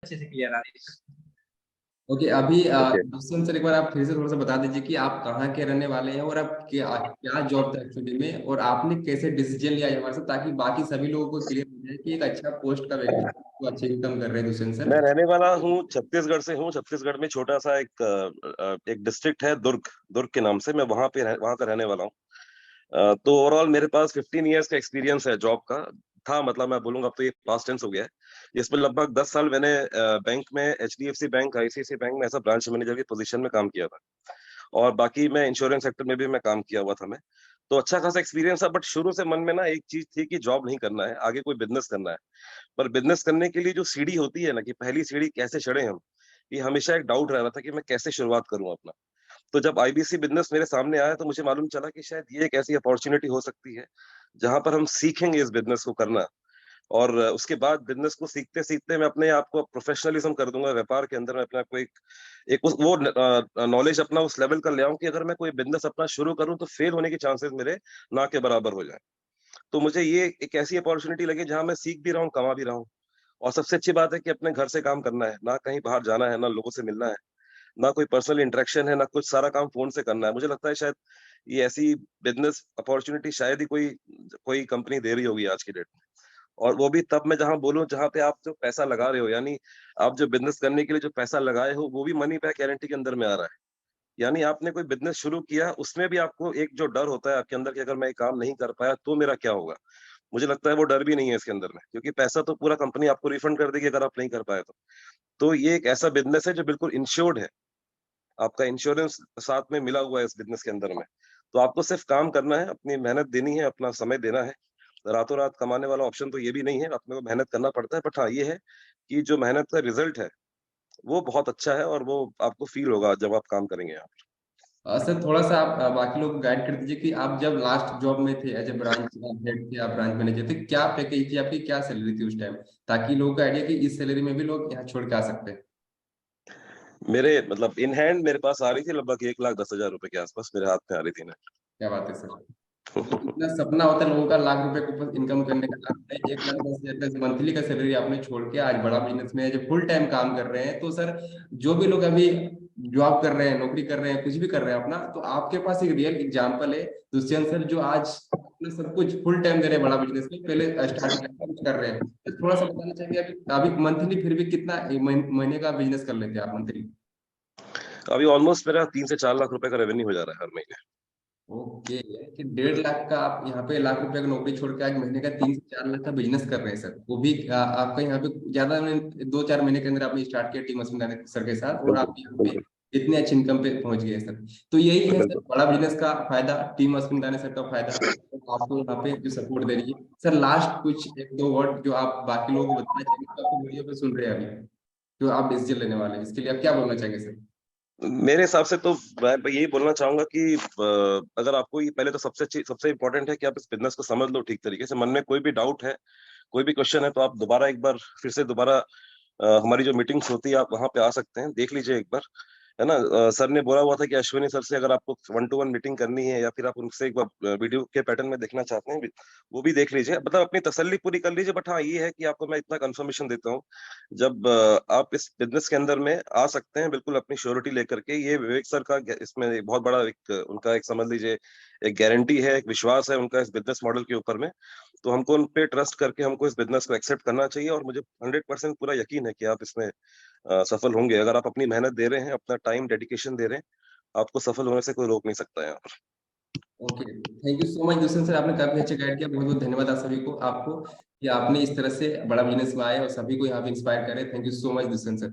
अच्छे से क्लियर आ रही है। ओके, अभी ओके। दुष्यंत सर एक बार आप फिर से थोड़ा सा बता दीजिए कि आप कहाँ के रहने वाले हैं और आप क्या क्या जॉब था एक्चुअली में, और आपने कैसे डिसीजन लिया है हमारे साथ, ताकि बाकी सभी लोगों को क्लियर हो जाए कि एक अच्छा पोस्ट का व्यक्ति तो अच्छी इनकम कर रहे हैं दुष्यंत सर। मैं रहने वाला हूँ छत्तीसगढ़ से हूँ। छत्तीसगढ़ में छोटा सा एक डिस्ट्रिक्ट है, दुर्ग। दुर्ग के नाम से मैं वहाँ का रहने वाला हूँ। तो ओवरऑल मेरे पास 15 इयर्स का एक्सपीरियंस है जॉब का। था मतलब मैं बोलूंगा अब तो ये पास्ट टेंस हो गया है। इसमें लगभग 10 साल मैंने बैंक में, एचडीएफसी बैंक, आईसीआईसी बैंक में ऐसा ब्रांच मैनेजर की पोजीशन में काम किया था। और बाकी मैं इंश्योरेंस सेक्टर में भी मैं काम किया हुआ था मैं। तो अच्छा खासा एक्सपीरियंस था, बट शुरू से मन में ना एक चीज थी कि जॉब नहीं करना है, आगे कोई बिजनेस करना है। पर बिजनेस करने के लिए जो सीढ़ी होती है ना, कि पहली सीढ़ी कैसे चढ़े हम, ये हमेशा एक डाउट रह रहा था कि मैं कैसे शुरुआत करूं अपना। तो जब आईबीसी बिजनेस मेरे सामने आया तो मुझे मालूम चला कि शायद ये एक ऐसी अपॉर्चुनिटी हो सकती है जहां पर हम सीखेंगे इस बिजनेस को करना। और उसके बाद बिजनेस को सीखते सीखते मैं अपने आप को प्रोफेशनलिज्म कर दूंगा व्यापार के अंदर। मैं अपने आप को वो नॉलेज अपना उस लेवल का ले आऊं कि अगर मैं कोई बिजनेस अपना शुरू करूं तो फेल होने के चांसेस मेरे ना के बराबर हो जाए। तो मुझे ये एक ऐसी अपॉर्चुनिटी लगी जहां मैं सीख भी रहा हूँ, कमा भी रहा हूँ। और सबसे अच्छी बात है कि अपने घर से काम करना है, ना कहीं बाहर जाना है, ना लोगों से मिलना है, ना कोई पर्सनल इंटरेक्शन है, ना कुछ। सारा काम फोन से करना है। मुझे लगता है शायद ये ऐसी बिजनेस अपॉर्चुनिटी शायद ही कोई कोई कंपनी दे रही होगी आज की डेट में। और वो भी तब मैं जहां बोलूं जहां पे आप जो पैसा लगा रहे हो, यानी आप जो बिजनेस करने के लिए जो पैसा लगाए हो वो भी मनी बैक गारंटी के अंदर में आ रहा है। यानी आपने कोई बिजनेस शुरू किया, उसमें भी आपको एक जो डर होता है आपके अंदर कि अगर मैं ये काम नहीं कर पाया तो मेरा क्या होगा, मुझे लगता है वो डर भी नहीं है इसके अंदर में, क्योंकि पैसा तो पूरा कंपनी आपको रिफंड कर देगी अगर आप नहीं कर पाए तो। तो ये एक ऐसा बिजनेस है जो बिल्कुल इंश्योर्ड है। आपका इंश्योरेंस साथ में मिला हुआ है इस बिजनेस के अंदर में। तो आपको सिर्फ काम करना है, अपनी मेहनत देनी है, अपना समय देना है। रातों रात कमाने वाला ऑप्शन तो ये भी नहीं है, अपने को मेहनत करना पड़ता है। बट हाँ, ये है कि जो मेहनत का रिजल्ट है वो बहुत अच्छा है, और वो आपको फील होगा जब आप काम करेंगे यहाँ पर। सर थोड़ा सा आप बाकी लोग को गाइड कर दीजिए कि आप जब लास्ट जॉब में थे एज ए ब्रांच हेड थे, आप ब्रांच मैनेजर थे, क्या पैकेज थी आपकी, क्या सैलरी थी उस टाइम, ताकि लोगों को आइडिया कि इस सैलरी में भी लोग यहाँ छोड़ के आ सकते हैं। मेरे मतलब इन हैंड मेरे पास आ रही थी लगभग 1,10,000 रुपए के आसपास मेरे हाथ में आ रही थी ना। क्या बात है सर। तो इतना सपना होता है लोगों का लाख रुपए के ऊपर इनकम करने का, आपने 1,10,000 का मंथली का सैलरी आपने छोड़ के आज बड़ा बिजनेस में जब फुल टाइम काम कर रहे हैं, तो सर जो भी लोग अभी जॉब कर रहे हैं, नौकरी कर रहे हैं, कुछ भी कर रहे हैं अपना, तो आपके पास एक रियल एग्जाम्पल है दुष्यंत सर, जो आज अपना सब कुछ फुल टाइम दे रहे हैं बड़ा बिजनेस में, पहले स्टार्टिंग कुछ कर रहे हैं। तो थोड़ा सा बताना चाहिए अभी अभी मंथली फिर भी कितना महीने का बिजनेस कर लेते हैं आप मंथली। अभी ऑलमोस्ट मेरा 3 से 4 लाख रुपए का रेवेन्यू हो जा रहा है हर महीने। ओके, कि 1.5 लाख का आप यहाँ पे लाख रुपए की नौकरी छोड़ के आज महीने का 3 से 4 लाख का बिजनेस कर रहे हैं सर, वो भी आपका यहाँ पे ज्यादा 2-4 महीने के अंदर आपने स्टार्ट किया टीम अस्मिता सर के साथ, और आप बिल्कुल यहाँ पे बिल्कुल इतने अच्छे इनकम पे पहुंच गए सर। तो यही है सर बिल्कुल। बड़ा बिजनेस का फायदा, टीम अस्मिता सर का फायदा, तो आपको यहाँ पे जो सपोर्ट दे रही है। सर लास्ट कुछ 1-2 वर्ड जो आप बाकी लोगों को बताना चाहेंगे जो आपको वीडियो पे सुन रहे हैं अभी, जो आप डिसीजन लेने वाले हैं, इसके लिए आप क्या बोलना चाहेंगे सर। मेरे हिसाब से तो मैं यही बोलना चाहूंगा कि अगर आपको ये, पहले तो सबसे इम्पोर्टेंट है कि आप इस बिजनेस को समझ लो ठीक तरीके से। मन में कोई भी डाउट है, कोई भी क्वेश्चन है, तो आप दोबारा एक बार फिर से दोबारा हमारी जो मीटिंग्स होती है आप वहां पे आ सकते हैं, देख लीजिए एक बार, है ना। सर ने बोला हुआ था कि अश्विनी सर से अगर आपको 1-to-1 मीटिंग करनी है, या फिर आप उनसे एक बार वीडियो के पैटर्न में देखना चाहते हैं वो भी देख लीजिए, मतलब अपनी तसल्ली पूरी कर लीजिए। बट हाँ, ये है कि आपको मैं इतना कंफर्मेशन देता हूँ, जब आप इस बिजनेस के अंदर में आ सकते हैं बिल्कुल अपनी श्योरिटी लेकर के। ये विवेक सर का इसमें एक बहुत बड़ा एक उनका एक समझ लीजिए एक गारंटी है, एक विश्वास है उनका इस बिजनेस मॉडल के ऊपर में। तो हमको उन पे ट्रस्ट करके हमको इस बिजनेस को एक्सेप्ट करना चाहिए, और मुझे 100% पूरा यकीन है कि आप इसमें सफल होंगे। अगर आप अपनी मेहनत दे रहे हैं, अपना टाइम डेडिकेशन दे रहे हैं, आपको सफल होने से कोई रोक नहीं सकता है यहाँ पर। Okay, thank you so much Dushyant sir, आपने काफी अच्छा गाइड किया, बहुत बहुत धन्यवाद आप सभी को, आपको कि आपने इस तरह से बड़ा बिजनेस में आए और सभी को यहाँ पे इंस्पायर करे। Thank you so much Dushyant sir.